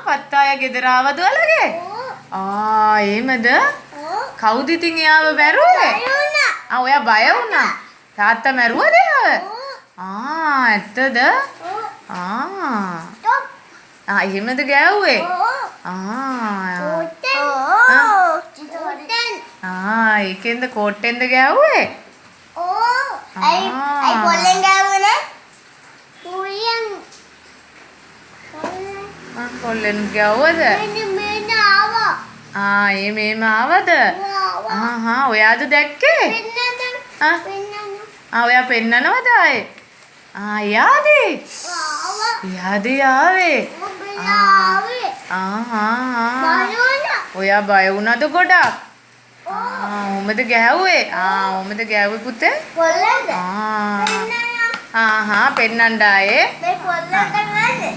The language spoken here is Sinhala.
අප්පත් අය ගෙදර ආවද ඔයාලගේ? එහෙමද? කවුද ඉතින් එයාව මැරුවේ? ඔයා බය වුණා. තාත්තා මැරුවද එයාව? ඇත්තද? එහෙමද ගෑව්වේ? ඒකෙන්ද කෝට්ටෙන්ද ගෑව්වේ? I pollen gavune Korean pollen gavwද මෙන්න ආවා මේම ආවද ඔයාද දැක්කේ ඔයා පෙන්නනවද එයාද ආවේ ඔයා බය වුණාද ගොඩක් ඔහොමද ගැහුවේ? ඔහොමද ගැහුවේ පුතේ? පොල්ලද? පෙන්නන්න ආයේ. මේ පොල්ලට ගන්නේ.